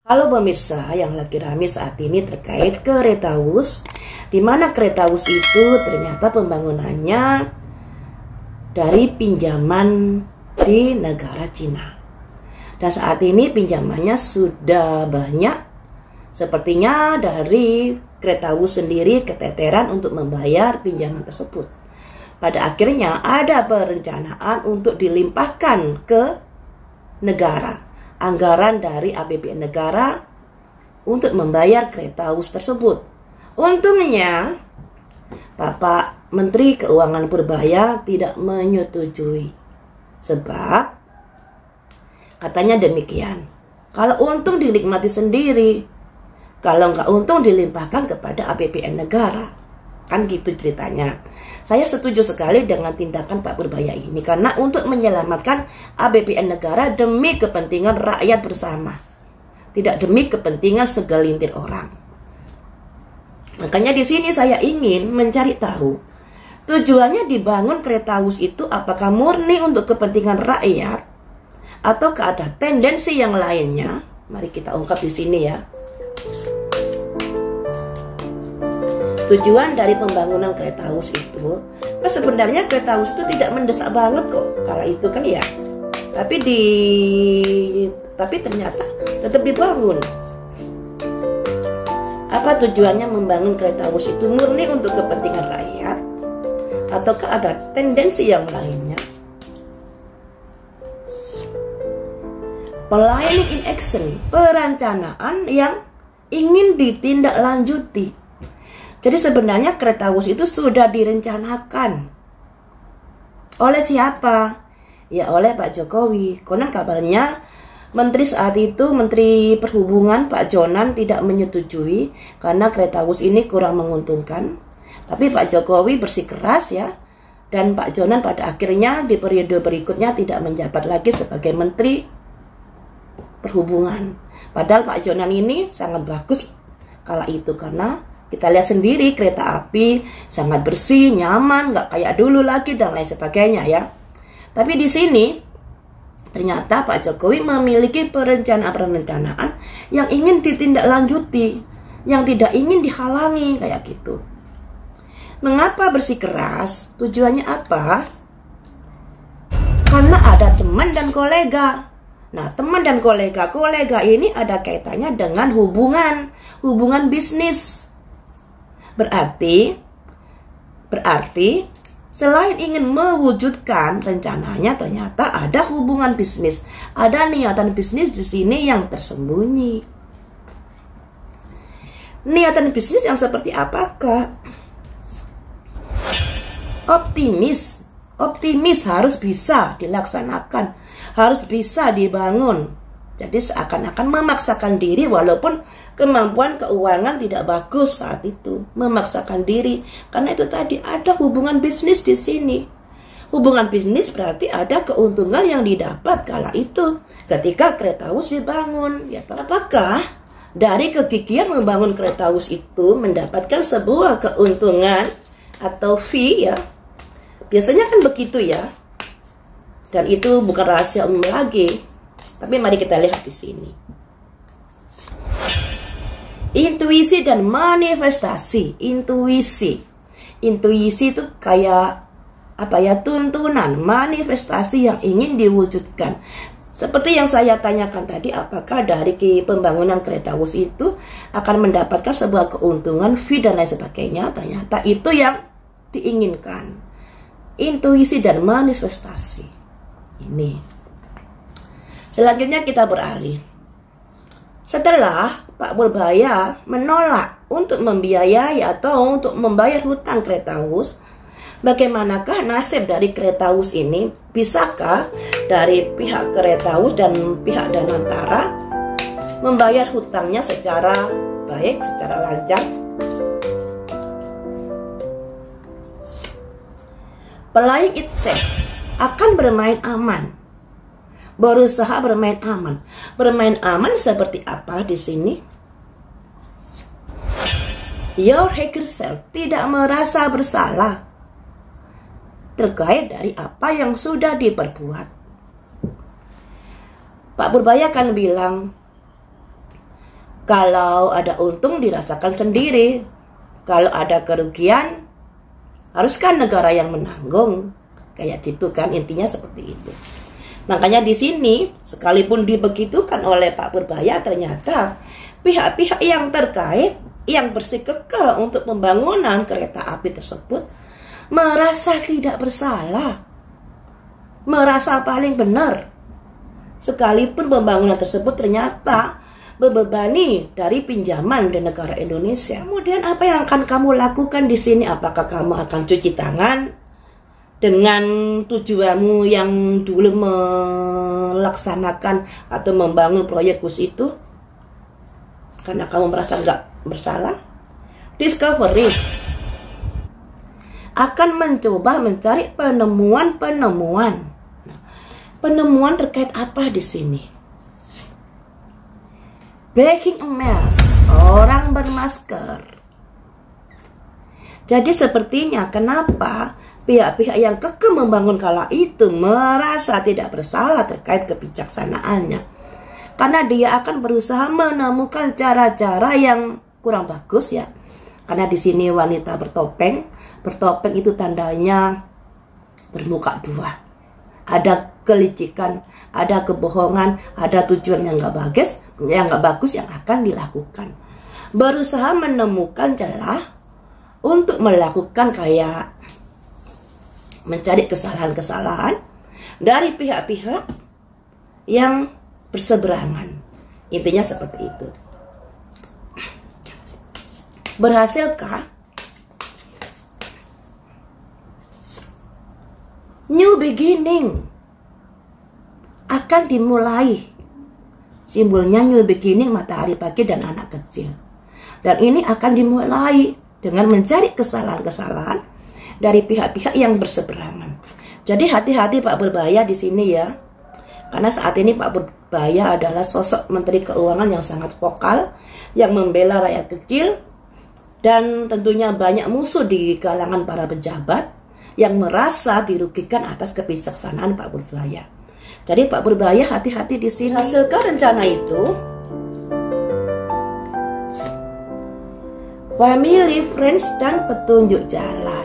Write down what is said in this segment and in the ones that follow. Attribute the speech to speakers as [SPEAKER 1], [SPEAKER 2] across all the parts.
[SPEAKER 1] Halo pemirsa yang lagi rame saat ini terkait Kereta Wus, di mana Kereta Wus itu ternyata pembangunannya dari pinjaman di negara Cina. Dan saat ini pinjamannya sudah banyak. Sepertinya dari Kereta Wus sendiri keteteran untuk membayar pinjaman tersebut. Pada akhirnya ada perencanaan untuk dilimpahkan ke negara. Anggaran dari APBN negara untuk membayar Kereta Wus tersebut. Untungnya Bapak Menteri Keuangan Purbaya tidak menyetujui. Sebab katanya demikian, kalau untung dinikmati sendiri, kalau nggak untung dilimpahkan kepada APBN negara. Kan gitu ceritanya. Saya setuju sekali dengan tindakan Pak Purbaya ini karena untuk menyelamatkan APBN negara demi kepentingan rakyat bersama, tidak demi kepentingan segelintir orang. Makanya di sini saya ingin mencari tahu tujuannya dibangun Kereta Wus itu apakah murni untuk kepentingan rakyat atau ada tendensi yang lainnya? Mari kita ungkap di sini ya. Tujuan dari pembangunan Kereta Wus itu, kan sebenarnya Kereta Wus itu tidak mendesak banget kok kala itu kan ya. Tapi ternyata tetap dibangun. Apa tujuannya membangun Kereta Wus itu? Murni untuk kepentingan rakyat ataukah ada tendensi yang lainnya? Planning in action, perencanaan yang ingin ditindaklanjuti. Jadi sebenarnya Kereta Wus itu sudah direncanakan. Oleh siapa? Ya oleh Pak Jokowi. Konon kabarnya Menteri saat itu, Menteri Perhubungan Pak Jonan tidak menyetujui karena Kereta Wus ini kurang menguntungkan. Tapi Pak Jokowi bersikeras ya. Dan Pak Jonan pada akhirnya di periode berikutnya tidak menjabat lagi sebagai Menteri Perhubungan. Padahal Pak Jonan ini sangat bagus kala itu karena kita lihat sendiri kereta api sangat bersih, nyaman, nggak kayak dulu lagi dan lain sebagainya ya. Tapi di sini ternyata Pak Jokowi memiliki perencanaan yang ingin ditindaklanjuti, yang tidak ingin dihalangi kayak gitu. Mengapa bersikeras? Tujuannya apa? Karena ada teman dan kolega. Nah, teman dan kolega ini ada kaitannya dengan hubungan bisnis. Berarti selain ingin mewujudkan rencananya ternyata ada hubungan bisnis, ada niatan bisnis di sini yang tersembunyi. Niatan bisnis yang seperti apakah? Optimis harus bisa dilaksanakan, harus bisa dibangun. Jadi seakan-akan memaksakan diri walaupun kemampuan keuangan tidak bagus saat itu. Memaksakan diri karena itu tadi ada hubungan bisnis di sini. Hubungan bisnis berarti ada keuntungan yang didapat kala itu ketika Kereta Wus dibangun. Ya, apakah dari kegigihan membangun Kereta Wus itu mendapatkan sebuah keuntungan atau fee ya? Biasanya kan begitu ya. Dan itu bukan rahasia umum lagi. Tapi mari kita lihat di sini. Intuisi dan manifestasi. Intuisi itu kayak apa ya, tuntunan, manifestasi yang ingin diwujudkan. Seperti yang saya tanyakan tadi, apakah dari pembangunan Kereta Wus itu akan mendapatkan sebuah keuntungan, fee dan lain sebagainya. Ternyata itu yang diinginkan. Intuisi dan manifestasi. Ini. Selanjutnya kita beralih. Setelah Pak Purbaya menolak untuk membiayai atau untuk membayar hutang Kereta Wus, bagaimanakah nasib dari Kereta Wus ini? Bisakah dari pihak Kereta Wus dan pihak Danantara membayar hutangnya secara baik, secara lancar? Pelayan itself akan bermain aman. Berusaha bermain aman. Bermain aman seperti apa di sini? Your higher self tidak merasa bersalah terkait dari apa yang sudah diperbuat. Pak Purbaya kan bilang, Kalau ada untung dirasakan sendiri. Kalau ada kerugian, haruskah negara yang menanggung? Kayak gitu kan, intinya seperti itu. Makanya di sini, sekalipun dibegitukan oleh Pak Purbaya, ternyata pihak-pihak yang terkait, yang bersikukuh untuk pembangunan kereta api tersebut, merasa tidak bersalah, merasa paling benar. Sekalipun pembangunan tersebut ternyata membebani dari pinjaman di negara Indonesia. Kemudian apa yang akan kamu lakukan di sini? Apakah kamu akan cuci tangan dengan tujuanmu yang dulu melaksanakan atau membangun proyek bus itu? Karena kamu merasa nggak bersalah? Discovery akan mencoba mencari penemuan-penemuan. Penemuan terkait apa di sini? Making a mess, orang bermasker. Jadi sepertinya kenapa pihak-pihak yang kekeh membangun kala itu merasa tidak bersalah terkait kebijaksanaannya. Karena dia akan berusaha menemukan cara-cara yang kurang bagus ya. Karena di sini wanita bertopeng. Bertopeng itu tandanya bermuka dua. Ada kelicikan, ada kebohongan, ada tujuan yang nggak bagus yang akan dilakukan. Berusaha menemukan celah untuk melakukan kayak mencari kesalahan-kesalahan dari pihak-pihak yang berseberangan. Intinya seperti itu. Berhasilkah? New beginning akan dimulai. Simbolnya new beginning, matahari pagi dan anak kecil. Dan ini akan dimulai dengan mencari kesalahan-kesalahan dari pihak-pihak yang berseberangan. Jadi hati-hati Pak Purbaya di sini ya. Karena saat ini Pak Purbaya adalah sosok Menteri Keuangan yang sangat vokal, yang membela rakyat kecil, dan tentunya banyak musuh di kalangan para pejabat yang merasa dirugikan atas kebijaksanaan Pak Purbaya. Jadi Pak Purbaya hati-hati di sini. Hasilkan rencana itu, family, friends, dan petunjuk jalan.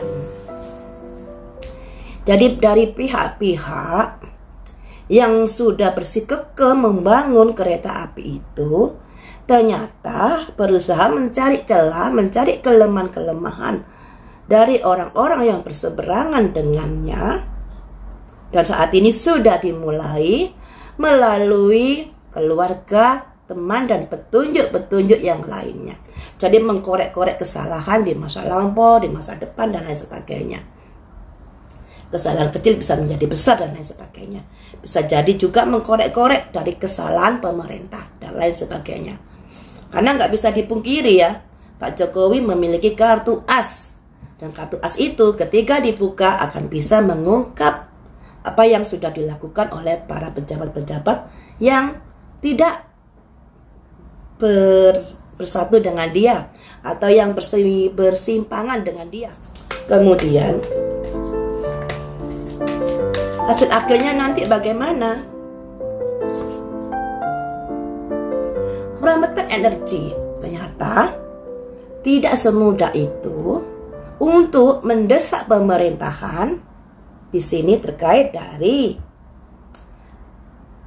[SPEAKER 1] Jadi dari pihak-pihak yang sudah bersikukuh membangun kereta api itu, ternyata berusaha mencari celah, mencari kelemahan-kelemahan dari orang-orang yang berseberangan dengannya. Dan saat ini sudah dimulai melalui keluarga, teman, dan petunjuk-petunjuk yang lainnya. Jadi mengkorek-korek kesalahan di masa lampau, di masa depan, dan lain sebagainya. Kesalahan kecil bisa menjadi besar dan lain sebagainya. Bisa jadi juga mengkorek-korek dari kesalahan pemerintah dan lain sebagainya. Karena nggak bisa dipungkiri ya, Pak Jokowi memiliki kartu as. Dan kartu as itu ketika dibuka akan bisa mengungkap apa yang sudah dilakukan oleh para pejabat-pejabat yang tidak bersatu dengan dia atau yang bersimpangan dengan dia. Kemudian hasil akhirnya nanti bagaimana? Peramatan energi ternyata tidak semudah itu untuk mendesak pemerintahan di sini terkait dari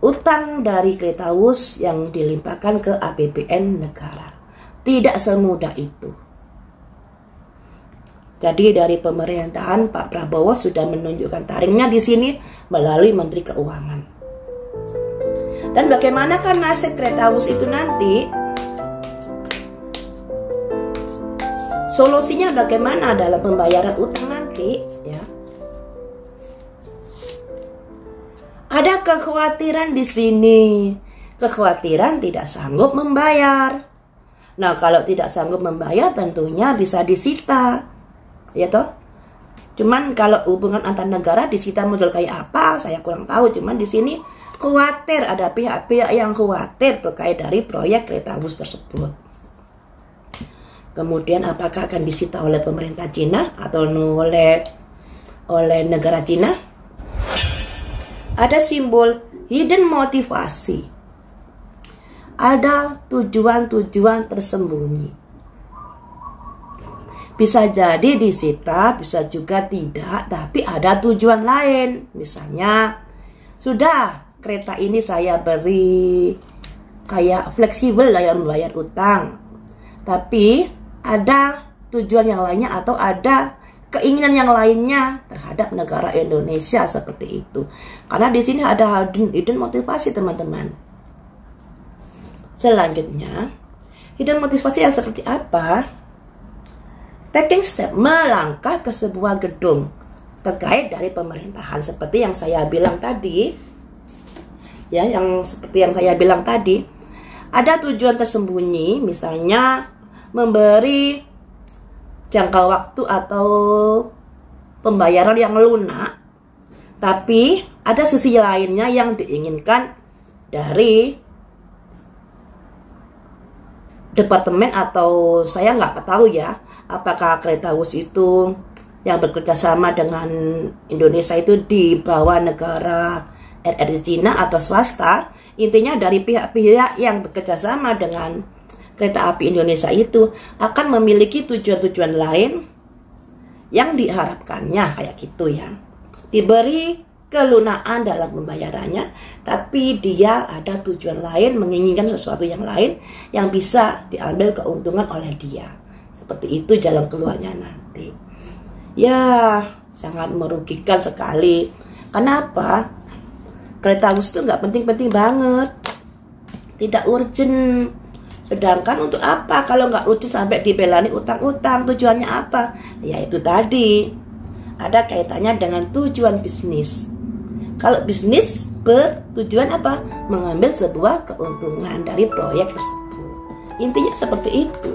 [SPEAKER 1] utang dari Kereta Wus yang dilimpahkan ke APBN negara. Tidak semudah itu. Jadi dari pemerintahan Pak Prabowo sudah menunjukkan taringnya di sini melalui Menteri Keuangan. Dan bagaimanakah nasib Kereta Wus itu nanti? Solusinya bagaimana dalam pembayaran utang nanti? Ya. Ada kekhawatiran di sini. Kekhawatiran tidak sanggup membayar. Nah, kalau tidak sanggup membayar tentunya bisa disita. Ya toh? Cuman kalau hubungan antar negara disita model kayak apa, saya kurang tahu. Cuman di sini khawatir, ada pihak-pihak yang khawatir terkait dari proyek Kereta Wus tersebut. Kemudian apakah akan disita oleh pemerintah Cina atau oleh negara Cina? Ada simbol hidden motivasi. ada tujuan-tujuan tersembunyi. Bisa jadi disita, bisa juga tidak, tapi ada tujuan lain. Misalnya, sudah kereta ini saya beri kayak fleksibel dalam membayar utang, tapi ada tujuan yang lainnya atau ada keinginan yang lainnya terhadap negara Indonesia seperti itu. Karena di sini ada hidden motivasi, teman-teman. Selanjutnya, hidden motivasi yang seperti apa? Taking step, melangkah ke sebuah gedung terkait dari pemerintahan seperti yang saya bilang tadi. Ya, seperti yang saya bilang tadi, ada tujuan tersembunyi, misalnya memberi jangka waktu atau pembayaran yang lunak, tapi ada sisi lainnya yang diinginkan dari departemen, atau saya nggak tahu ya, apakah Keretawus itu yang bekerja sama dengan Indonesia itu di bawah negara RRI Cina atau swasta. Intinya dari pihak-pihak yang bekerja sama dengan Kereta Api Indonesia itu akan memiliki tujuan-tujuan lain yang diharapkannya, kayak gitu ya. Diberi kelunaan dalam pembayarannya, tapi dia ada tujuan lain, menginginkan sesuatu yang lain yang bisa diambil keuntungan oleh dia. Seperti itu jalan keluarnya nanti. Ya, sangat merugikan sekali. Kenapa? Keretawus itu nggak penting-penting banget, tidak urgent. Sedangkan untuk apa kalau nggak urgent sampai dibelani utang-utang? Tujuannya apa? Ya itu tadi, ada kaitannya dengan tujuan bisnis. Kalau bisnis bertujuan apa? Mengambil sebuah keuntungan dari proyek tersebut. Intinya seperti itu.